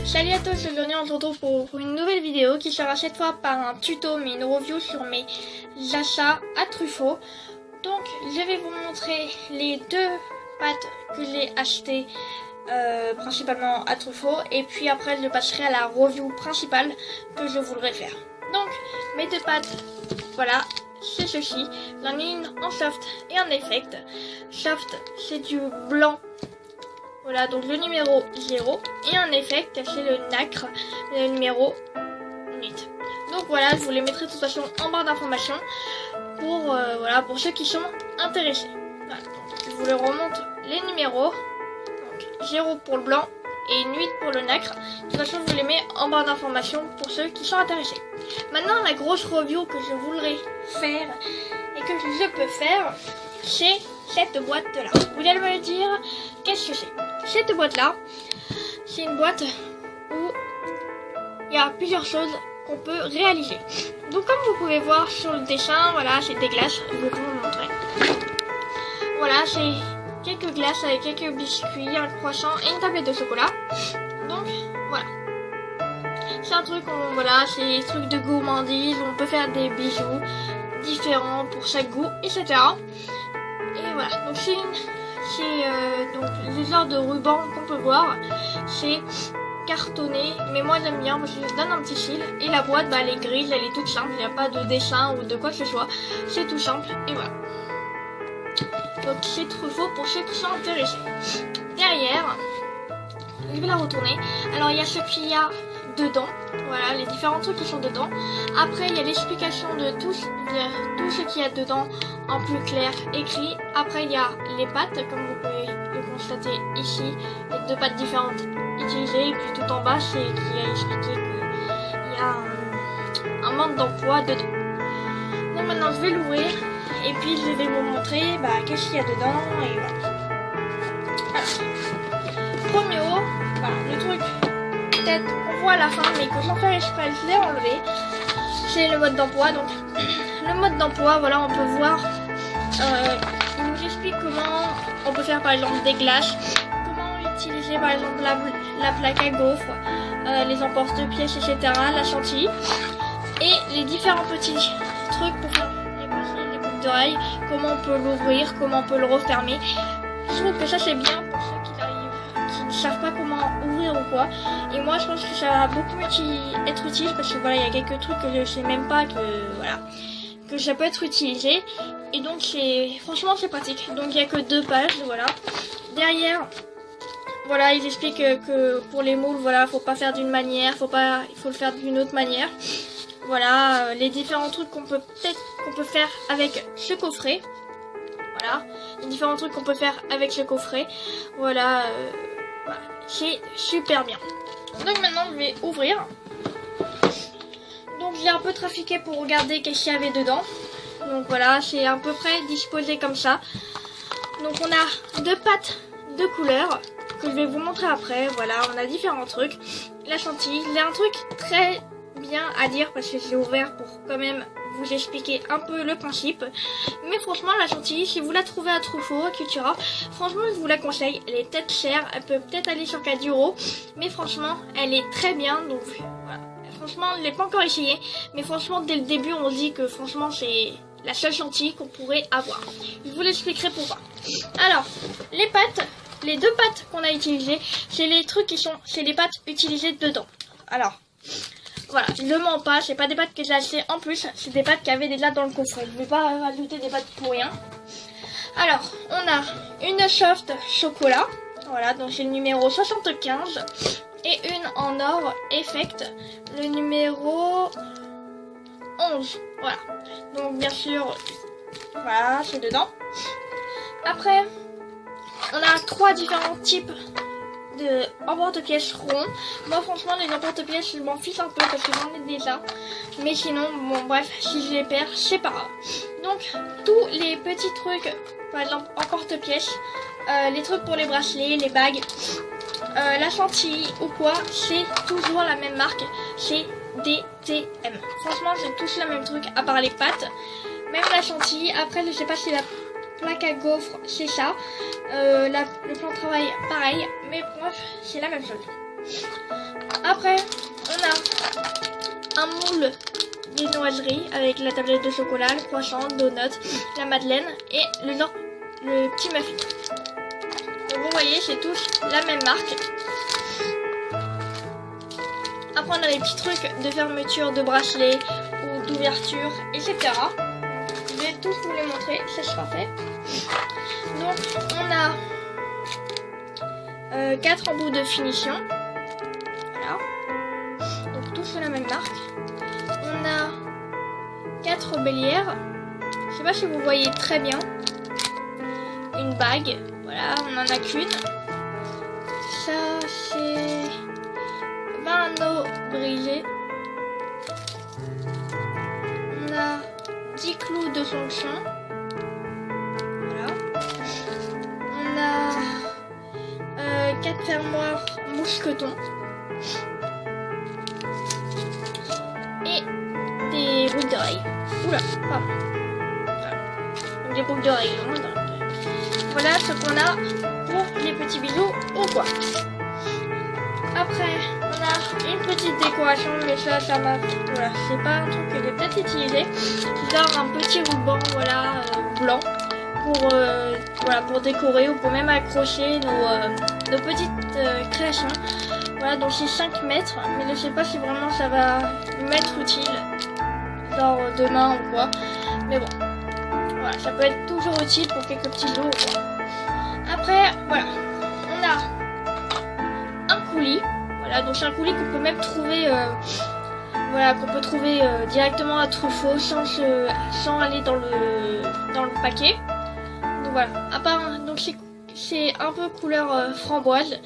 Salut à tous, aujourd'hui on se retrouve pour une nouvelle vidéo qui sera cette fois par un tuto mais une review sur mes achats à Truffaut. Donc je vais vous montrer les deux pâtes que j'ai achetées principalement à Truffaut, et puis après je passerai à la review principale que je voudrais faire. Donc mes deux pâtes, voilà, c'est ceci. J'en ai une en soft et en effect. Soft, c'est du blanc. Voilà, donc le numéro 0. Et en effect, c'est le nacre, le numéro 8. Donc voilà, je vous les mettrai de toute façon en barre d'informations pour, voilà, pour ceux qui sont intéressés. Voilà, donc je vous les remonte les numéros. Donc 0 pour le blanc et 8 pour le nacre. De toute façon, je vous les mets en barre d'informations pour ceux qui sont intéressés. Maintenant, la grosse review que je voudrais faire et que je peux faire, c'est cette boîte là. Vous allez me dire, qu'est-ce que c'est? Cette boîte là, c'est une boîte où il y a plusieurs choses qu'on peut réaliser. Donc comme vous pouvez voir sur le dessin, voilà, c'est des glaces, je vais vous montrer. Voilà, c'est quelques glaces avec quelques biscuits, un croissant et une tablette de chocolat. Donc voilà, c'est un truc, voilà, c'est des trucs de gourmandise où on peut faire des bijoux différents pour chaque goût, etc. Et voilà, donc c'est donc le genre de ruban qu'on peut voir, c'est cartonné, mais moi j'aime bien, je lui donne un petit fil. Et la boîte, bah, elle est grise, elle est toute simple, il n'y a pas de dessin ou de quoi que ce soit, c'est tout simple, et voilà. Donc c'est Truffaut pour ceux qui sont intéressés. Derrière, je vais la retourner. Alors il y a ce qu'il y a dedans, voilà, les différents trucs qui sont dedans. Après il y a l'explication de tout ce qu'il y a dedans en plus clair écrit. Après il y a les pâtes, comme vous pouvez le constater ici, les deux pâtes différentes utilisées. Et puis tout en bas c'est qui a expliqué qu'il y a un manque d'emploi dedans. Donc maintenant je vais l'ouvrir et puis je vais vous montrer qu'est-ce qu'il y a dedans, et voilà. Premier haut, voilà, le truc peut-être qu'on voit à la fin mais que sans faire exprès je l'ai enlevé, c'est le mode d'emploi. Donc le mode d'emploi, voilà, on peut voir, il nous explique comment on peut faire par exemple des glaces, comment utiliser par exemple la plaque à gaufres, les emporte-pièces, etc., la chantilly, et les différents petits trucs pour faire les bracelets, les boucles d'oreilles, comment on peut l'ouvrir, comment on peut le refermer. Je trouve que ça c'est bien pour ceux qui ne savent pas comment ouvrir ou quoi. Et moi je pense que ça va beaucoup être utile, parce que voilà, il y a quelques trucs que je sais même pas que ça peut être utilisé. Et donc franchement c'est pratique. Donc il n'y a que 2 pages, voilà. Derrière, voilà, ils expliquent que pour les moules, voilà, faut pas faire d'une manière, il faut le faire d'une autre manière. Voilà, les différents trucs qu'on peut faire avec ce coffret. Voilà, les différents trucs qu'on peut faire avec ce coffret. Voilà, voilà, c'est super bien. Donc maintenant je vais ouvrir. Donc j'ai un peu trafiqué pour regarder qu'est-ce qu'il y avait dedans. Donc voilà, c'est à peu près disposé comme ça. Donc on a 2 pâtes de couleurs que je vais vous montrer après. Voilà, on a différents trucs. La chantilly, j'ai un truc très bien à dire parce que j'ai ouvert pour quand même vous expliquer un peu le principe. Mais franchement, la chantilly, si vous la trouvez à Truffaut, à Cultura, franchement je vous la conseille. Elle est peut-être chère, elle peut peut-être aller sur 4 €, mais franchement elle est très bien. Donc voilà, franchement je l'ai pas encore essayé, mais franchement dès le début on se dit que franchement c'est la seule chantilly qu'on pourrait avoir. Je vous l'expliquerai pourquoi. Alors les pâtes, les 2 pâtes qu'on a utilisées, c'est les trucs c'est les pâtes utilisées dedans. Alors voilà, je ne mens pas, c'est pas des pâtes que j'ai achetées en plus, c'est des pâtes qu'il y avait déjà dans le coffret. Je ne vais pas rajouter des pâtes pour rien. Alors, on a une soft chocolat, voilà, donc c'est le numéro 75, et une en or effect, le numéro 11, voilà. Donc bien sûr, voilà, c'est dedans. Après, on a 3 différents types de emporte-pièces ronds. Moi franchement les emporte-pièces je m'en fiche un peu parce que j'en ai déjà, mais sinon bon bref, si je les perds c'est pas grave. Donc tous les petits trucs, par exemple emporte-pièces, les trucs pour les bracelets, les bagues, la chantilly ou quoi, c'est toujours la même marque, c'est DTM. Franchement c'est tous le même truc à part les pâtes, même la chantilly. Après je sais pas si la plaque à gaufres c'est ça, le plan de travail pareil, mais bref c'est la même chose. Après, on a un moule viennoiserie avec la tablette de chocolat, le croissant, le donut, la madeleine et le petit muffin. Donc vous voyez, c'est tous la même marque. Après, on a les petits trucs de fermeture de bracelet ou d'ouverture, etc. Je vais tous vous les montrer, ça sera fait. Donc, on a 4 embouts de finition. Voilà. Donc, tous la même marque. On a 4 bélières. Je sais pas si vous voyez très bien. Une bague. Voilà, on en a qu'une. Ça, c'est 20 anneaux brisés. On a 10 clous de fonction. Voilà. On a 4 fermoirs mousquetons. Et des boucles d'oreilles. Oula, pardon. Voilà. Donc des boucles d'oreilles. Voilà ce qu'on a pour les petits bijoux au quoi. Après, on a une petite décoration, mais ça m'a... Voilà, c'est pas un truc que j'ai peut-être utilisé. Genre un petit ruban, voilà, blanc, pour décorer ou pour même accrocher nos petites créations. Voilà, donc c'est 5 mètres, mais je sais pas si vraiment ça va m'être utile, genre demain ou quoi. Mais bon, voilà, ça peut être toujours utile pour quelques petits jours ou quoi. Après, voilà, on a un coulis. Voilà, donc c'est un coulis qu'on peut même trouver, voilà, qu'on peut trouver directement à Truffaut sans aller dans le paquet. Donc voilà, à part, donc c'est un peu couleur framboise.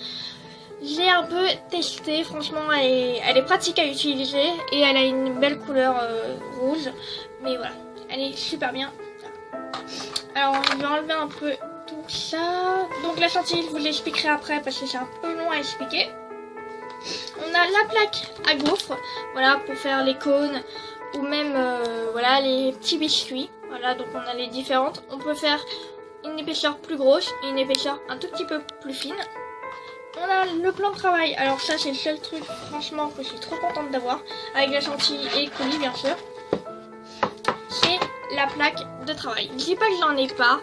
J'ai un peu testé, franchement, elle est pratique à utiliser et elle a une belle couleur rouge. Mais voilà, elle est super bien. Alors, je vais enlever un peu tout ça. Donc la chantilly, je vous l'expliquerai après parce que c'est un peu long à expliquer. On a la plaque à gaufres, voilà, pour faire les cônes ou même voilà, les petits biscuits. Voilà, donc on a les différentes. On peut faire une épaisseur plus grosse et une épaisseur un tout petit peu plus fine. On a le plan de travail. Alors ça, c'est le seul truc, franchement, que je suis trop contente d'avoir. Avec la chantilly et coulis, bien sûr. C'est la plaque de travail. Je dis pas que j'en ai pas,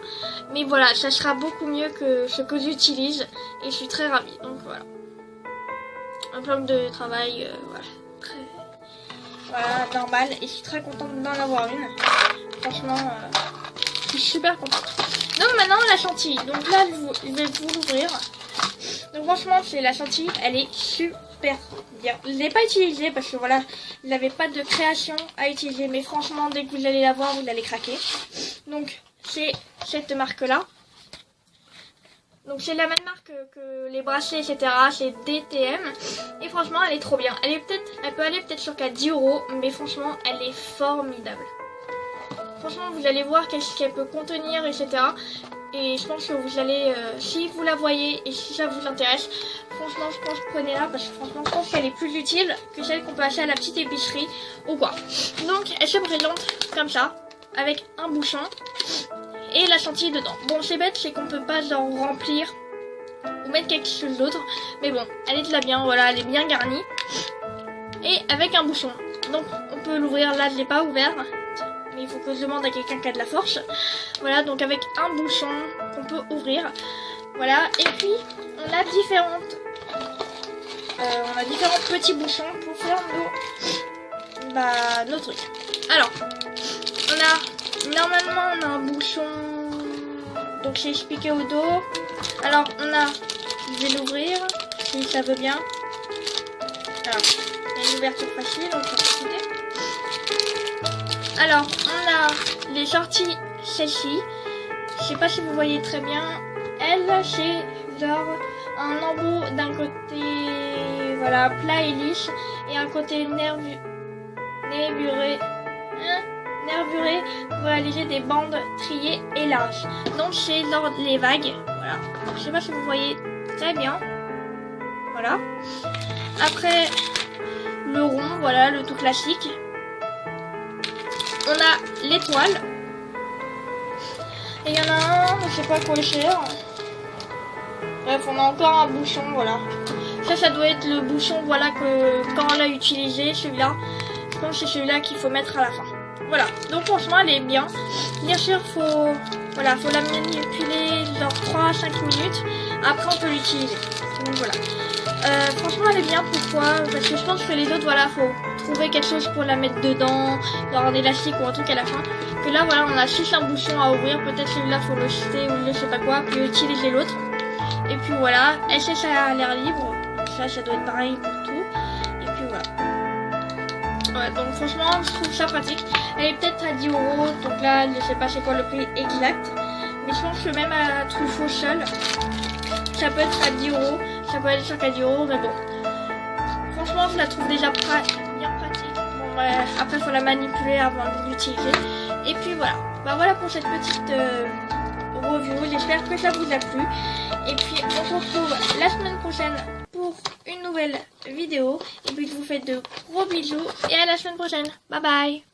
mais voilà, ça sera beaucoup mieux que ce que j'utilise. Et je suis très ravie, donc voilà. Un plan de travail, voilà, normal, et je suis très contente d'en avoir une. Franchement, je suis super contente. Donc maintenant la chantilly. Donc là, je vais vous l'ouvrir. Donc franchement, c'est la chantilly, elle est super bien. Je l'ai pas utilisée parce que voilà, il n'avait pas de création à utiliser, mais franchement, dès que vous allez la voir, vous allez craquer. Donc c'est cette marque là. Donc c'est la même marque que les bracelets, etc. C'est DTM. Et franchement, elle est trop bien. Elle peut aller peut-être sur 10 €, mais franchement, elle est formidable. Franchement, vous allez voir qu'est-ce qu'elle peut contenir, etc. Et je pense que vous allez, si vous la voyez et si ça vous intéresse, franchement, je pense prenez-la parce que franchement, je pense qu'elle est plus utile que celle qu'on peut acheter à la petite épicerie ou quoi. Donc, elle se présente comme ça, avec un bouchon et la chantilly dedans. Bon, c'est bête, c'est qu'on peut pas genre remplir ou mettre quelque chose d'autre, mais bon, elle est déjà bien, voilà, elle est bien garnie et avec un bouchon. Donc, on peut l'ouvrir. Là, je l'ai pas ouvert, mais il faut que je demande à quelqu'un qui a de la force. Voilà, donc avec un bouchon qu'on peut ouvrir. Voilà, et puis on a différents petits bouchons pour faire nos trucs. Alors, normalement on a un bouchon, donc c'est expliqué au dos. Alors je vais l'ouvrir si ça veut bien. Alors, il y a une ouverture facile, donc on va expliquer. Alors, on a les sorties, celle-ci. Je sais pas si vous voyez très bien. Elle, c'est genre un embout d'un côté, voilà, plat et lisse, et un côté nervuré pour réaliser des bandes triées et larges. Donc, c'est genre les vagues. Voilà. Je sais pas si vous voyez très bien. Voilà. Après, le rond, voilà, le tout classique. On a l'étoile. Et il y en a un, je sais pas quoi il sert. Bref, on a encore un bouchon, voilà. Ça doit être le bouchon, voilà, que quand on l'a utilisé, celui-là. Je pense que c'est celui-là qu'il faut mettre à la fin. Voilà, donc franchement elle est bien. Bien sûr faut la manipuler genre 3 à 5 minutes. Après on peut l'utiliser. Donc voilà. Franchement elle est bien, pourquoi? Parce que je pense que les autres, voilà, faut trouver quelque chose pour la mettre dedans, genre un élastique ou un truc à la fin. Que là voilà, on a juste un bouchon à ouvrir, peut-être celui-là faut le jeter ou je sais pas quoi, puis utiliser l'autre. Et puis voilà, SS à l'air libre, ça doit être pareil pour tout. Et puis voilà. Ouais, donc franchement je trouve ça pratique. Elle est peut-être à 10 €, donc là je sais pas c'est quoi le prix exact, mais je pense que même à Truffaut seul ça peut être à 10 €, ça peut être jusqu'à 10 €, mais bon franchement je la trouve déjà bien pratique. Bon après faut la manipuler avant de l'utiliser. Et puis voilà, bah voilà pour cette petite review, j'espère que ça vous a plu. Et puis on se retrouve la semaine prochaine pour une nouvelle vidéo. Et puis je vous fais de gros bisous et à la semaine prochaine. Bye bye.